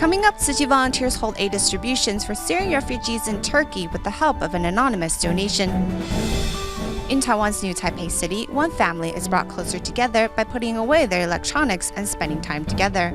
Coming up, Tzu Chi volunteers hold aid distributions for Syrian refugees in Turkey with the help of an anonymous donation. In Taiwan's new Taipei City, one family is brought closer together by putting away their electronics and spending time together.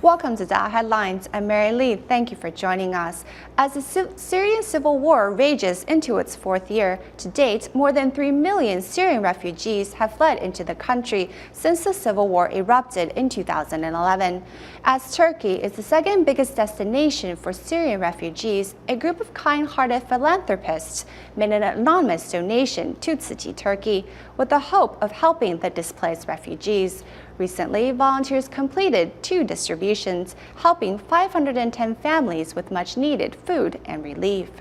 Welcome to DaAi Headlines. I'm Mary Lee. Thank you for joining us. As the Syrian civil war rages into its fourth year, to date, more than 3 million Syrian refugees have fled into the country since the civil war erupted in 2011. As Turkey is the second biggest destination for Syrian refugees, a group of kind-hearted philanthropists made an anonymous donation to Tzu Chi Turkey with the hope of helping the displaced refugees. Recently, volunteers completed 2 distributions, helping 510 families with much-needed food and relief.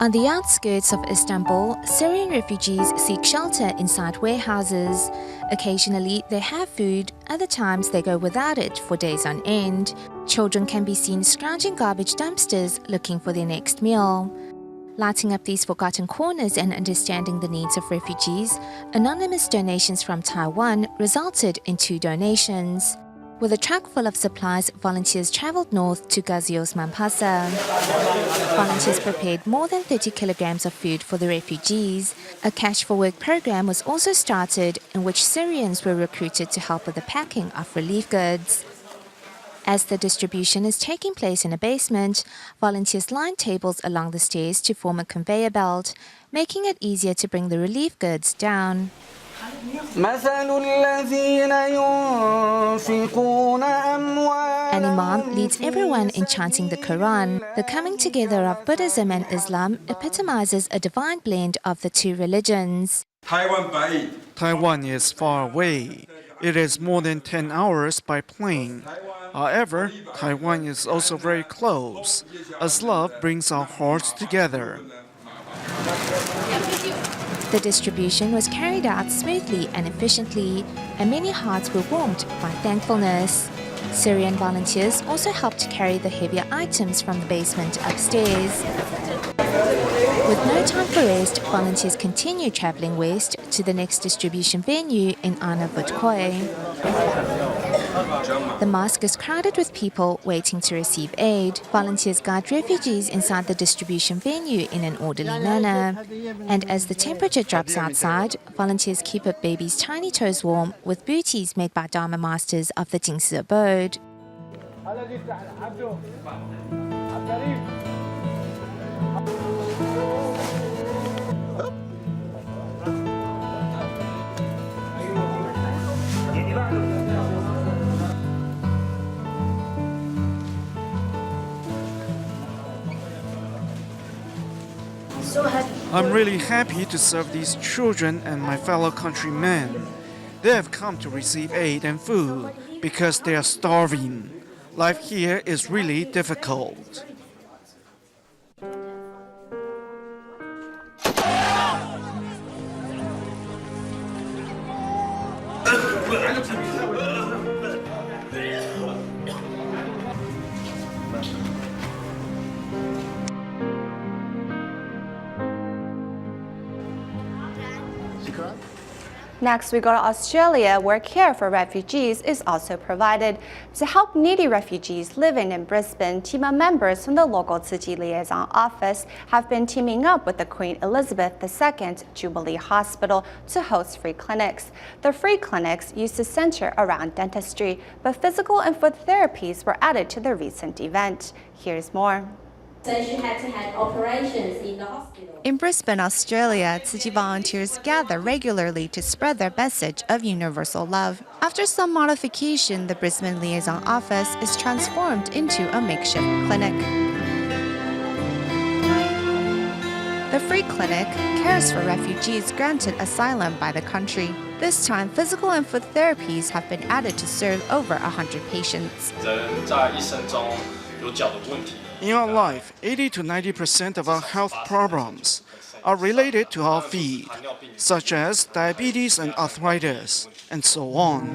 On the outskirts of Istanbul, Syrian refugees seek shelter inside warehouses. Occasionally, they have food, other times they go without it for days on end. Children can be seen scrounging garbage dumpsters looking for their next meal. Lighting up these forgotten corners and understanding the needs of refugees, anonymous donations from Taiwan resulted in 2 donations. With a truck full of supplies, volunteers traveled north to Gazios Mampasa. Volunteers prepared more than 30 kilograms of food for the refugees. A Cash for Work program was also started, in which Syrians were recruited to help with the packing of relief goods. As the distribution is taking place in a basement, volunteers line tables along the stairs to form a conveyor belt, making it easier to bring the relief goods down. An imam leads everyone in chanting the Quran. The coming together of Buddhism and Islam epitomizes a divine blend of the 2 religions. Taiwan is far away. It is more than 10 hours by plane. However, Taiwan is also very close, as love brings our hearts together. The distribution was carried out smoothly and efficiently, and many hearts were warmed by thankfulness. Syrian volunteers also helped to carry the heavier items from the basement upstairs. With no time for rest, volunteers continue traveling west to the next distribution venue in Arnavutköy. The mosque is crowded with people waiting to receive aid. Volunteers guide refugees inside the distribution venue in an orderly manner. And as the temperature drops outside, volunteers keep up babies' tiny toes warm with booties made by Dharma masters of the Jingsi abode. I'm really happy to serve these children and my fellow countrymen. They have come to receive aid and food because they are starving. Life here is really difficult. Next, we go to Australia, where care for refugees is also provided. To help needy refugees living in Brisbane, team of members from the local Tzu Chi Liaison Office have been teaming up with the Queen Elizabeth II Jubilee Hospital to host free clinics. The free clinics used to center around dentistry, but physical and foot therapies were added to the recent event. Here's more. So she had to have operations in the hospital. In Brisbane, Australia, Tzu Chi volunteers gather regularly to spread their message of universal love. After some modification, the Brisbane Liaison Office is transformed into a makeshift clinic. The free clinic cares for refugees granted asylum by the country. This time, physical and foot therapies have been added to serve over 100 patients. In our life, 80 to 90% of our health problems are related to our feet, such as diabetes and arthritis, and so on.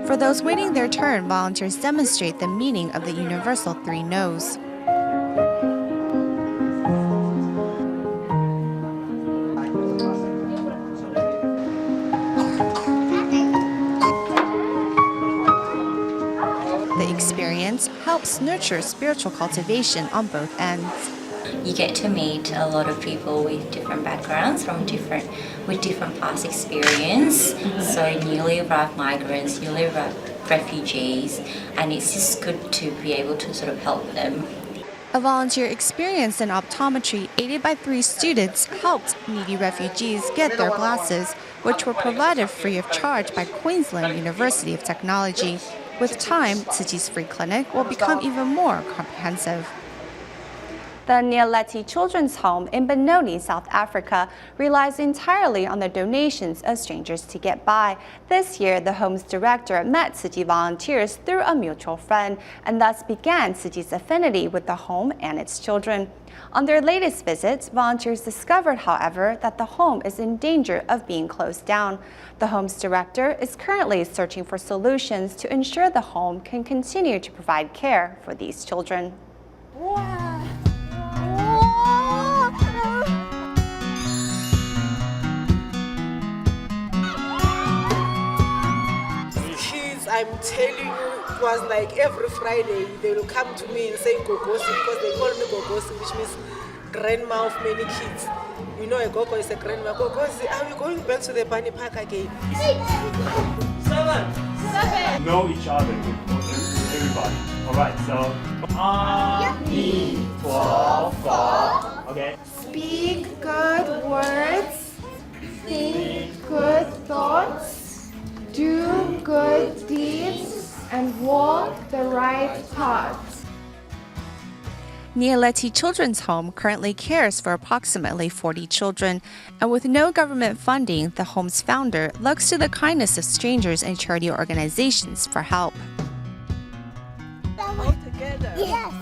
For those waiting their turn, volunteers demonstrate the meaning of the universal three no's. The experience helps nurture spiritual cultivation on both ends. You get to meet a lot of people with different backgrounds, with different past experience. So newly arrived migrants, newly arrived refugees, and it's just good to be able to sort of help them. A volunteer experience in optometry aided by 3 students helped needy refugees get their glasses, which were provided free of charge by Queensland University of Technology. With time, Tzuchi's free clinic will become even more comprehensive. The Nialeti Children's Home in Benoni, South Africa, relies entirely on the donations of strangers to get by. This year, the home's director met Tzuchi volunteers through a mutual friend, and thus began Tzuchi's affinity with the home and its children. On their latest visits, volunteers discovered, however, that the home is in danger of being closed down. The home's director is currently searching for solutions to ensure the home can continue to provide care for these children. I'm telling you, it was like every Friday they will come to me and say Gogosi, because they call me Gogosi, which means grandma of many kids. You know, a Gogo is a grandma. Gogosi, are we going back to the bunny park again? 7. Know each other, everybody. All right, so Okay. Speak good words, think good thoughts, do good deeds, and walk the right path. Nialeti Children's Home currently cares for approximately 40 children, and with no government funding, the home's founder looks to the kindness of strangers and charity organizations for help. All together. Yes.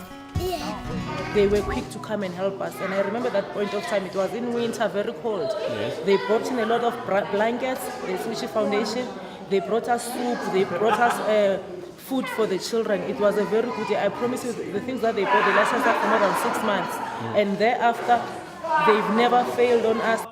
They were quick to come and help us, and I remember that point of time. It was in winter, very cold. Yes. They brought in a lot of blankets, the Sushi Foundation. They brought us soup, they brought us food for the children. It was a very good year. I promise you, the things that they brought, they lasted us for more than 6 months. And thereafter, they've never failed on us.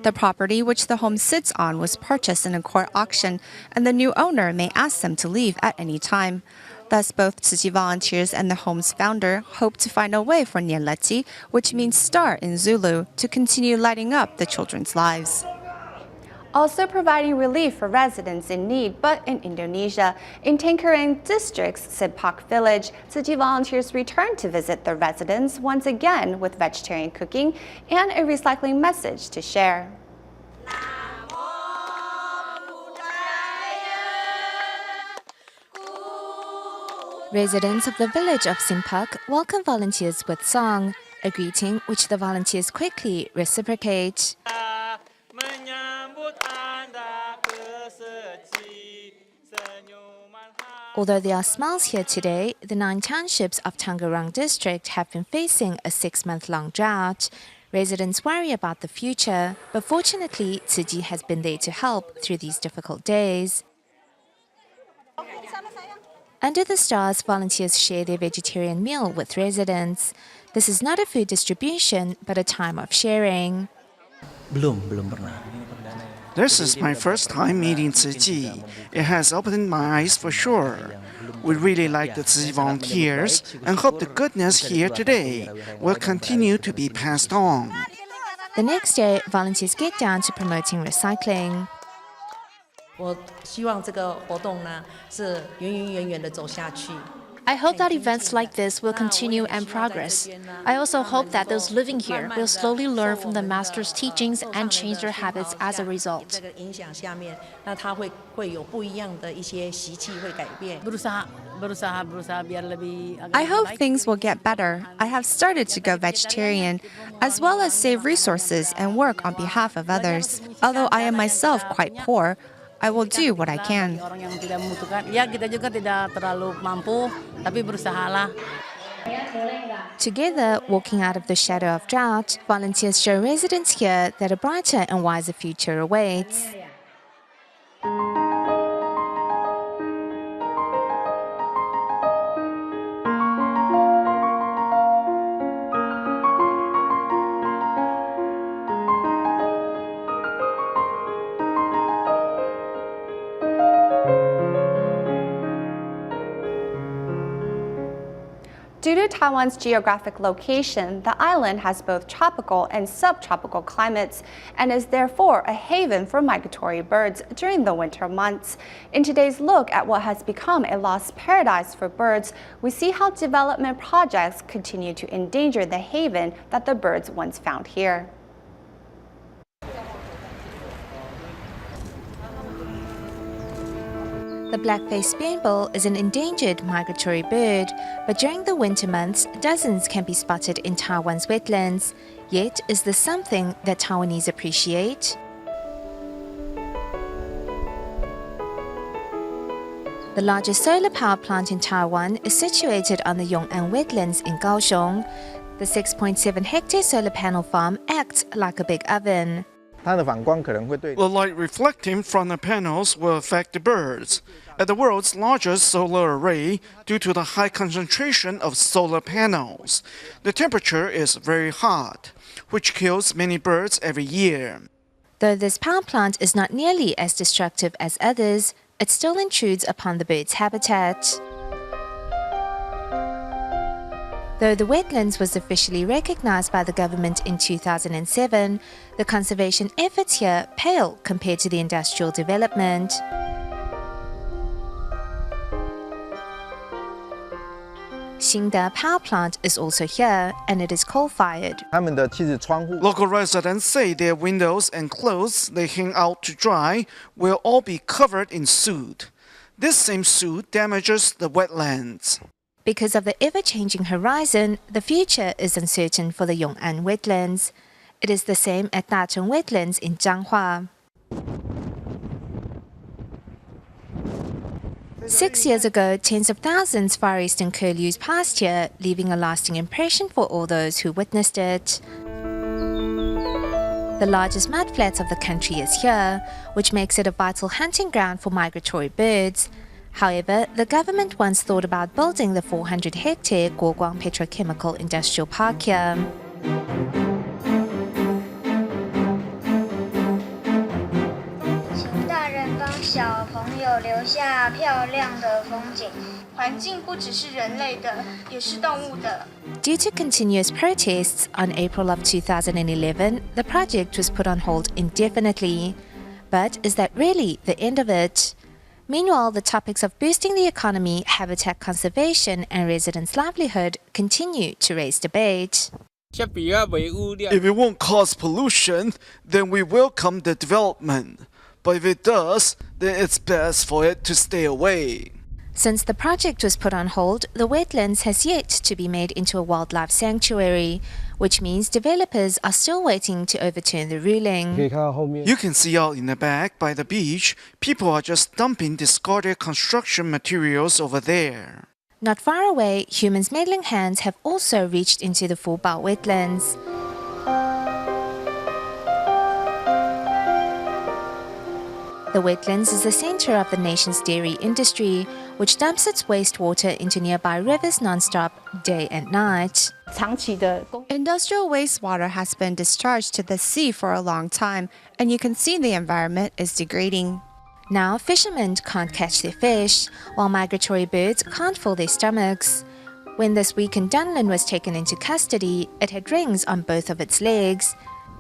The property which the home sits on was purchased in a court auction, and the new owner may ask them to leave at any time. Thus, both Tzuchi volunteers and the home's founder hope to find a way for Nialeti, which means star in Zulu, to continue lighting up the children's lives. Also providing relief for residents in need, but in Indonesia. In Tanggerang District's Sipak village, Tzuchi volunteers returned to visit the residents once again with vegetarian cooking and a recycling message to share. Residents of the village of Simpak welcome volunteers with song, a greeting which the volunteers quickly reciprocate. Although there are smiles here today, the 9 townships of Tanggerang district have been facing a 6-month-long drought. Residents worry about the future, but fortunately, Tzuchi has been there to help through these difficult days. Under the stars, volunteers share their vegetarian meal with residents. This is not a food distribution, but a time of sharing. Belum pernah. This is my first time meeting Tzuchi. It has opened my eyes for sure. We really like the Tzuchi volunteers and hope the goodness here today will continue to be passed on. The next day, volunteers get down to promoting recycling. 我希望这个活动呢是源远的走下去。 I hope that events like this will continue and progress. I also hope that those living here will slowly learn from the Master's teachings and change their habits as a result. 这个影响下面，那他会有不一样的一些习气会改变。 I hope things will get better. I have started to go vegetarian, as well as save resources and work on behalf of others. Although I am myself quite poor, I will do what I can. Together, walking out of the shadow of drought, volunteers show residents here that a brighter and wiser future awaits. Due to Taiwan's geographic location, the island has both tropical and subtropical climates and is therefore a haven for migratory birds during the winter months. In today's look at what has become a lost paradise for birds, we see how development projects continue to endanger the haven that the birds once found here. The black-faced spoonbill is an endangered migratory bird, but during the winter months, dozens can be spotted in Taiwan's wetlands. Yet, is this something that Taiwanese appreciate? The largest solar power plant in Taiwan is situated on the Yong'an Wetlands in Kaohsiung. The 6.7-hectare solar panel farm acts like a big oven. The light reflecting from the panels will affect the birds. At the world's largest solar array, due to the high concentration of solar panels, the temperature is very hot, which kills many birds every year. Though this power plant is not nearly as destructive as others, it still intrudes upon the bird's habitat. Though the wetlands was officially recognized by the government in 2007, the conservation efforts here pale compared to the industrial development. Xingde Power Plant is also here, and it is coal-fired. Local residents say their windows and clothes they hang out to dry will all be covered in soot. This same soot damages the wetlands. Because of the ever-changing horizon, the future is uncertain for the Yong'an Wetlands. It is the same at Dacheng Wetlands in Zhanghua. 6 years ago, tens of thousands Far Eastern curlews passed here, leaving a lasting impression for all those who witnessed it. The largest mudflats of the country is here, which makes it a vital hunting ground for migratory birds. However, the government once thought about building the 400-hectare Guoguang Petrochemical Industrial Park here. Due to continuous protests, on April of 2011, the project was put on hold indefinitely. But is that really the end of it? Meanwhile, the topics of boosting the economy, habitat conservation, and residents' livelihood continue to raise debate. If it won't cause pollution, then we welcome the development. But if it does, then it's best for it to stay away. Since the project was put on hold, the wetlands has yet to be made into a wildlife sanctuary, which means developers are still waiting to overturn the ruling. You can see out in the back by the beach, people are just dumping discarded construction materials over there. Not far away, humans' meddling hands have also reached into the Fubao wetlands. The wetlands is the center of the nation's dairy industry, which dumps its wastewater into nearby rivers non-stop, day and night. Industrial wastewater has been discharged to the sea for a long time, and you can see the environment is degrading. Now, fishermen can't catch their fish, while migratory birds can't fill their stomachs. When this weakened dunlin was taken into custody, it had rings on both of its legs.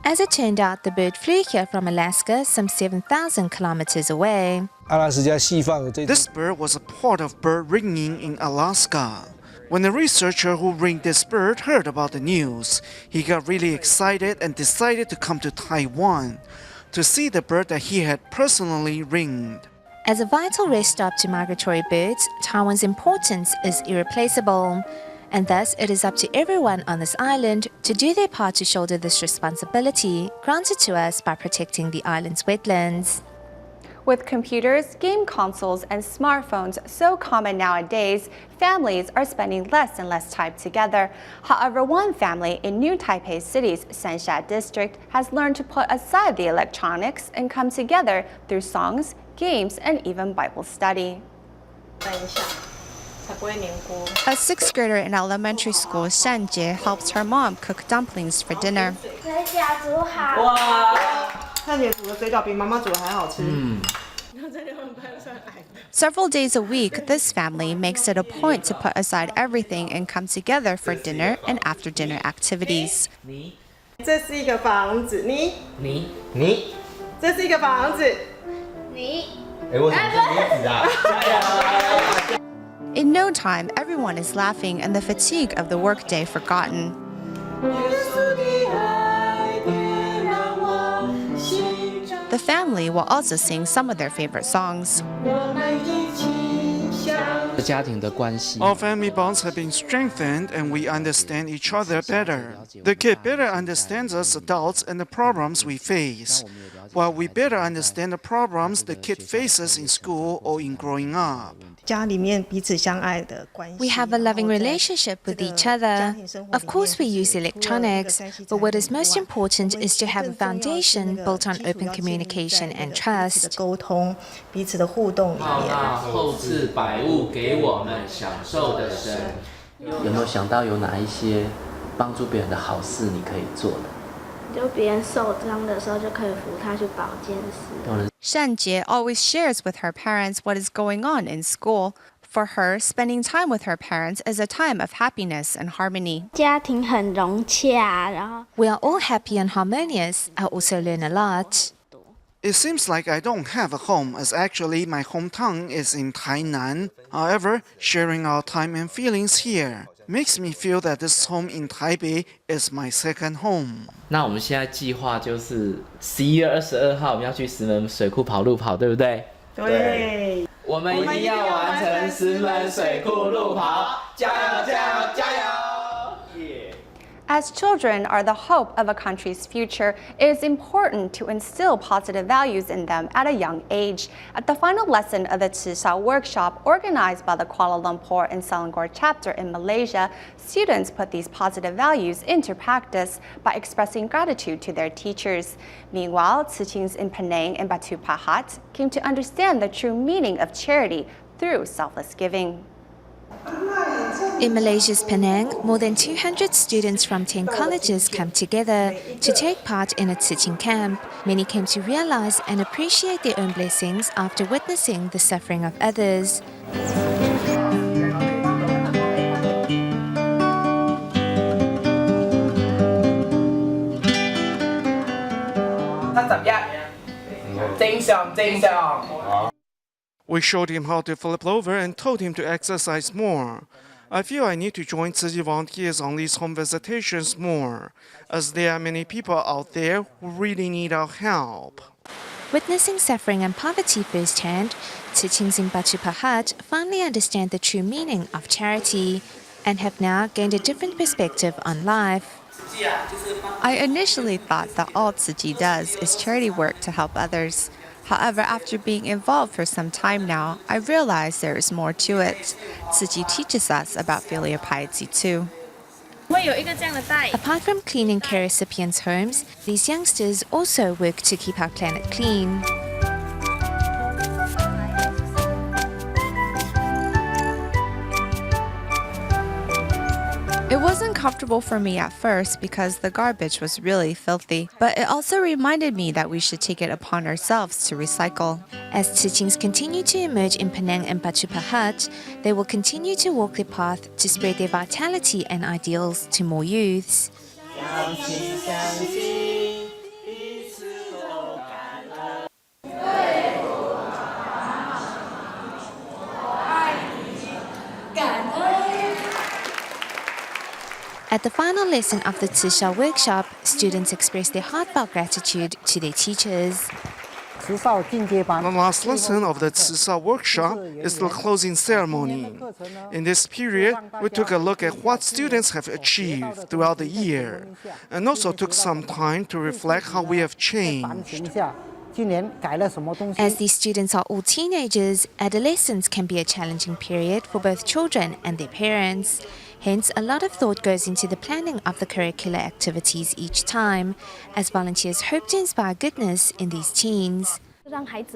As it turned out, the bird flew here from Alaska, some 7,000 kilometers away. This bird was a part of bird ringing in Alaska. When the researcher who ringed this bird heard about the news, he got really excited and decided to come to Taiwan to see the bird that he had personally ringed. As a vital rest stop to migratory birds, Taiwan's importance is irreplaceable. And thus, it is up to everyone on this island to do their part to shoulder this responsibility granted to us by protecting the island's wetlands. With computers, game consoles, and smartphones so common nowadays, families are spending less and less time together. However, one family in New Taipei City's Sansha district has learned to put aside the electronics and come together through songs, games, and even Bible study. A sixth grader in elementary school, Sanjie, helps her mom cook dumplings for dinner. Several days a week, this family makes it a point to put aside everything and come together for dinner and after-dinner activities. In no time, everyone is laughing and the fatigue of the workday forgotten. The family will also sing some of their favorite songs. Our family bonds have been strengthened and we understand each other better. The kid better understands us adults and the problems we face, while we better understand the problems the kid faces in school or in growing up. We have a loving relationship with each other. Of course, we use electronics, but what is most important is to have a foundation built on open communication and trust. Shanjie always shares with her parents what is going on in school. For her, spending time with her parents is a time of happiness and harmony. We are all happy and harmonious. I also learn a lot. It seems like I don't have a home, as actually my hometown is in Tainan. However, sharing our time and feelings here makes me feel that this home in Taipei is my second home. 那我们现在计划就是11月22号我们要去石门水库跑路跑，对不对？对。我们一定要完成石门水库路跑，加油加油加油！ As children are the hope of a country's future, it is important to instill positive values in them at a young age. At the final lesson of the Tshishao workshop organized by the Kuala Lumpur and Selangor chapter in Malaysia, students put these positive values into practice by expressing gratitude to their teachers. Meanwhile, Tzichings in Penang and Batu Pahat came to understand the true meaning of charity through selfless giving. In Malaysia's Penang, more than 200 students from 10 colleges come together to take part in a teaching camp. Many came to realize and appreciate their own blessings after witnessing the suffering of others. We showed him how to flip over and told him to exercise more. I feel I need to join Tzu Chi volunteers on these home visitations more, as there are many people out there who really need our help. Witnessing suffering and poverty firsthand, Tzichings in Batu Pahat finally understand the true meaning of charity and have now gained a different perspective on life. I initially thought that all Tzu Chi does is charity work to help others. However, after being involved for some time now, I realized there is more to it. Tzu Chi teaches us about filial piety too. Apart from cleaning care recipients' homes, these youngsters also work to keep our planet clean. It wasn't comfortable for me at first because the garbage was really filthy, but it also reminded me that we should take it upon ourselves to recycle. As Tzichings continue to emerge in Penang and Batu Pahat, they will continue to walk their path to spread their vitality and ideals to more youths. At the final lesson of the Tshishao workshop, students express their heartfelt gratitude to their teachers. The last lesson of the Tshishao workshop is the closing ceremony. In this period, we took a look at what students have achieved throughout the year, and also took some time to reflect how we have changed. As these students are all teenagers, adolescence can be a challenging period for both children and their parents. Hence, a lot of thought goes into the planning of the curricular activities each time, as volunteers hope to inspire goodness in these teens.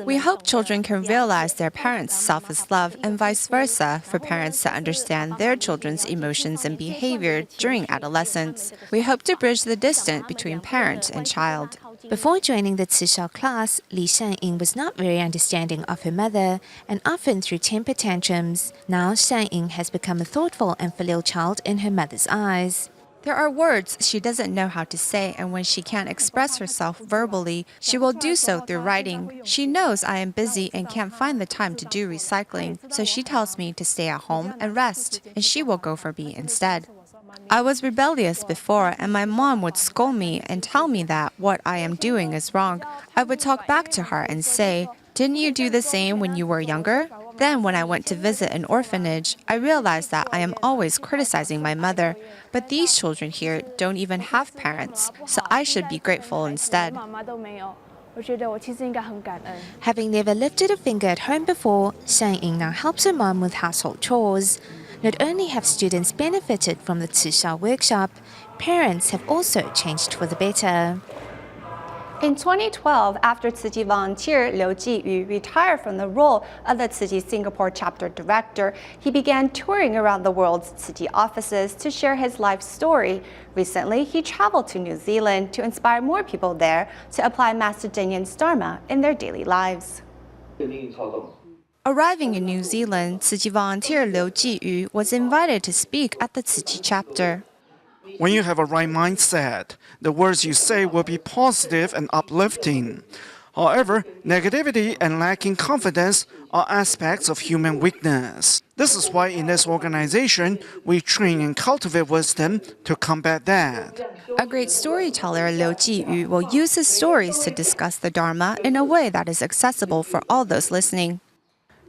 We hope children can realize their parents' selfless love and vice versa, for parents to understand their children's emotions and behavior during adolescence. We hope to bridge the distance between parent and child. Before joining the Tzu class, Li Shanying was not very understanding of her mother and often threw temper tantrums. Now Shanying has become a thoughtful and filial child in her mother's eyes. There are words she doesn't know how to say, and when she can't express herself verbally, she will do so through writing. She knows I am busy and can't find the time to do recycling, so she tells me to stay at home and rest, and she will go for me instead. I was rebellious before, and my mom would scold me and tell me that what I am doing is wrong. I would talk back to her and say, "Didn't you do the same when you were younger?" Then when I went to visit an orphanage, I realized that I am always criticizing my mother. But these children here don't even have parents, so I should be grateful instead. Having never lifted a finger at home before, Shanying now helps her mom with household chores. Not only have students benefited from the Tzu workshop, parents have also changed for the better. In 2012, after Tzu volunteer Liu Jiyu retired from the role of the Tzu Singapore chapter director, he began touring around the world's Tzu offices to share his life story. Recently, he traveled to New Zealand to inspire more people there to apply Macedonian Dharma in their daily lives. Arriving in New Zealand, Tzu volunteer Liu Jiyu was invited to speak at the Tzu chapter. When you have a right mindset, the words you say will be positive and uplifting. However, negativity and lacking confidence are aspects of human weakness. This is why in this organization, we train and cultivate wisdom to combat that. A great storyteller, Liu Jiyu, will use his stories to discuss the Dharma in a way that is accessible for all those listening.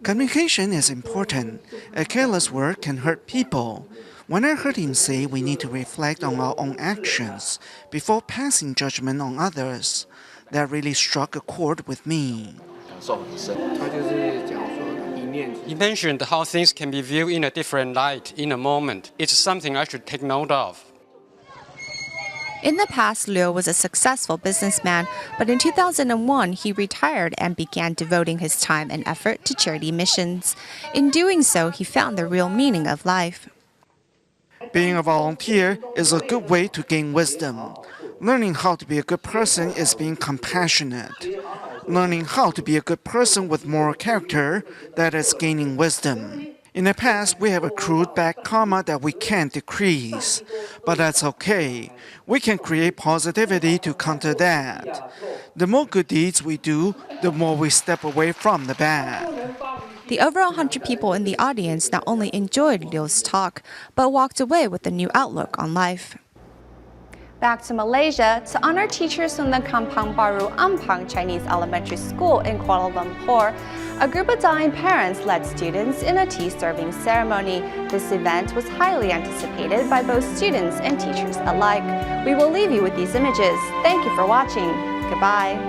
Communication is important. A careless word can hurt people. When I heard him say we need to reflect on our own actions before passing judgment on others, that really struck a chord with me. He mentioned how things can be viewed in a different light in a moment. It's something I should take note of. In the past, Liu was a successful businessman, but in 2001, he retired and began devoting his time and effort to charity missions. In doing so, he found the real meaning of life. Being a volunteer is a good way to gain wisdom. Learning how to be a good person is being compassionate. Learning how to be a good person with moral character, that is gaining wisdom. In the past, we have accrued bad karma that we can't decrease. But that's okay. We can create positivity to counter that. The more good deeds we do, the more we step away from the bad. The over 100 people in the audience not only enjoyed Liu's talk, but walked away with a new outlook on life. Back to Malaysia, to honor teachers from the Kampang Baru Ampang Chinese Elementary School in Kuala Lumpur, a group of dying parents led students in a tea-serving ceremony. This event was highly anticipated by both students and teachers alike. We will leave you with these images. Thank you for watching. Goodbye.